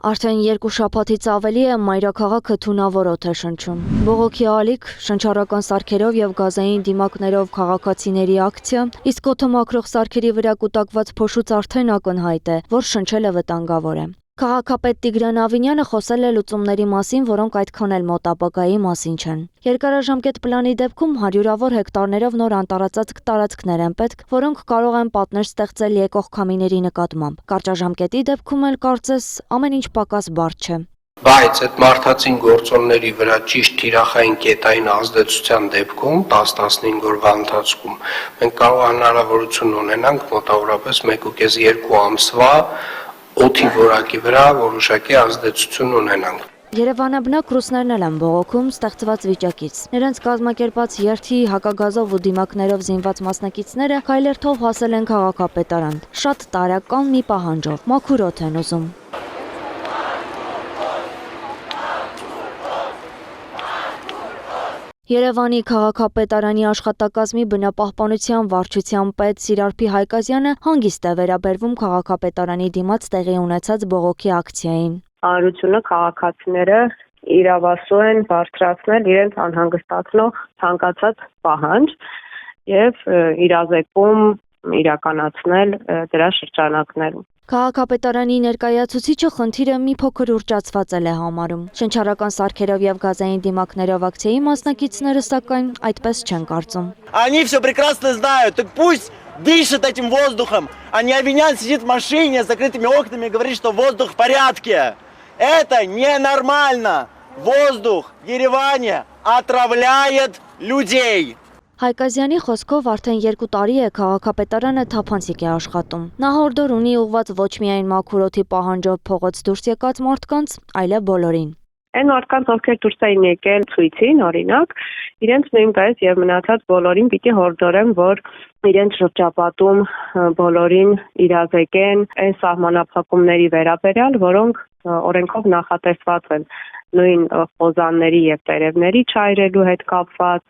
Արդեն 2 շաբաթից ավելի է մայրաքաղաքը թունավորոտ է շնչում։ Բողոքի ալիք, շնչառական սարքերով եւ գազային դիմակներով քաղաքացիների ակցիա, իսկ օդը մաքրող սարքերի վրա կուտակված փոշուց արդեն ակնհայտ է, որ շնչելը վտանգավոր է։ Քաղաքապետ Տիգրան Ավինյանը խոսել է լուծումների մասին, որոնք այդքան էլ մոտ ապագայի մասին չեն։ Երկարաժամկետ պլանի դեպքում հարյուրավոր հեկտարներով նոր անտառածածկ տարածքներ են պետք, որոնք կարող են պատնեշ ստեղծել եկող քամիների նկատմամբ։ Կարճաժամկետի դեպքում էլ կարծես ամեն ինչ պակաս բարդ չէ։ Բայց այդ մարդածին գործոնների վրա ճիշտ թիրախային կետային ազդեցության դեպքում 10-15 օրվա ընթացքում մենք կարող հնարավորություն ունենանք մոտավորապես 1.5-2 ամսվա օդի որակի վրա որոշակի ազդեցություն ունենանք։ Երևանաբնակ ռուսներն էլ են բողոքում ստեղծված վիճակից։ Նրանց կազմակերպած երթի հակագազով ու դիմակներով զինված մասնակիցները քայլերթով հասել են քաղաքապետարան։ Շատ տարրական մի պահանջով՝ մաքուր օդ են ուզում։ Երևանի քաղաքապետարանի աշխատակազմի բնապահպանության վարչության պետ Սիրարփի Հայկազյանը հանգիստ է վերաբերվում քաղաքապետարանի դիմաց տեղի ունեցած բողոքի ակցիային։ Հանրությունը քաղաքացիները իրավասու են բարձրացնել իրենց անհանգստացնող ցանկացած պահանջ եւ իրազեկում իրականացնել դրա շրջանակներում։ Քաղաքապետարանի ներկայացուցիչը խնդիրը մի փոքր ուռճացված է համարում։ Շնչառական սարքերով եւ գազային դիմակներով ակցիայի մասնակիցները սակայն այդպես չեն կարծում։ Они все прекрасно знают, так пусть дышит этим воздухом, а не Авинян сидит в машине с закрытыми окнами и говорит, что воздух в порядке. Это ненормально. Воздух в Ереване отравляет людей. Հայկազյանի խոսքով արդեն 2 տարի է քաղաքապետարանը թափանցիկ է աշխատում։ Նա հորդոր ունի ուղված ոչ միայն մաքուր օդի պահանջով փողոց դուրս եկած մարդկանց, այլև բոլորին։ Այն մարդկանց, ովքեր դուրս էին եկել ցույցին, օրինակ, իրենց նույնպես եւ մնացած բոլորին պիտի հորդորեն, որ իրենց շրջապատում բոլորին իրազեկեն այն սահմանափակումների վերաբերյալ, որոնք օրենքով նախատեսված են նույն խոզանների եւ տերևների չայրելու հետ կապված,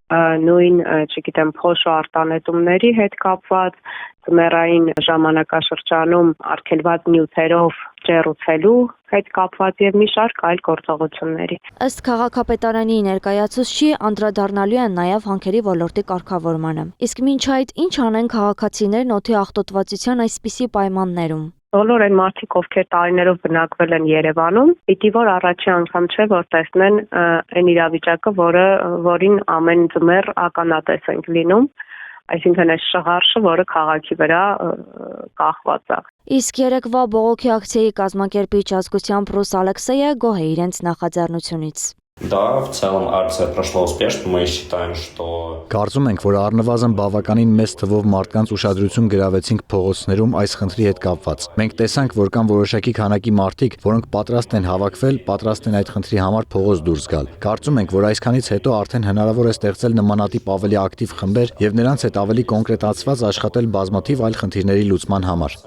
նույն, չգիտեմ, փոշու արտանետումների հետ կապված, ձմեռային ժամանակաշրջանում արգելված նյութերով ջեռուցելու հետ կապված եւ մի շարք այլ գործողությունների։ Ըստ քաղաքապետարանի ներկայացուցչի անդրադառնալու են նաեւ հանքերի ոլորտի կարգավորմանը։ Իսկ մինչ այդ ինչ անեն քաղաքացիներն օդի աղտոտվածության այսպիսի պայմաններում։ Բոլոր այն մարդիկ, ովքեր տարիներով բնակվել են Երևանում, պիտի որ առաջի անգամ չէ, որ տեսնեն այն իրավիճակը, որին ամեն ձմեռ ականատես ենք լինում, այսինքն այս շղարշը, որը քաղաքի вրա կախված է։ Իսկ երեկվա բողոքի ակցիայի կազմակերպիչ ազգությամբ Ռուս Ալեքսեյը գոհ է իրենց նախաձեռնությունից։ Да, в целом акция прошла успешно. Мы считаем, что Կարծում ենք, որ առնվազն բավականին մեծ թվով մարդկանց ուշադրություն գրավեցինք փողոցներում այս խնդրի հետ կապված։ Մենք տեսանք, որ կան որոշակի քանակի մարդիկ, որոնք պատրաստ են հավաքվել, պատրաստ են այդ խնդրի համար փողոց դուրս գալ։ Կարծում ենք, որ այսքանից հետո արդեն հնարավոր է ստեղծել նմանատիպ ավելի ակտիվ խմբեր եւ նրանց հետ ավելի կոնկրետացված աշխատել բազմաթիվ այլ խնդիրների լուծման համար։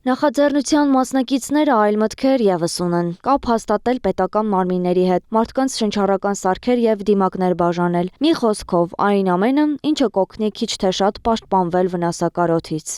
Նախաձեռնության մասնակիցները այլ մտքեր ևս ունեն, կապ հաստատել պետական մարմինների հետ, մարդկանց շնչառական սարքեր եւ դիմակներ բաժանել։ Մի խոսքով, այն ամենը, ինչը կօգնի քիչ թե շատ պաշտպանվել վնասակար օդից։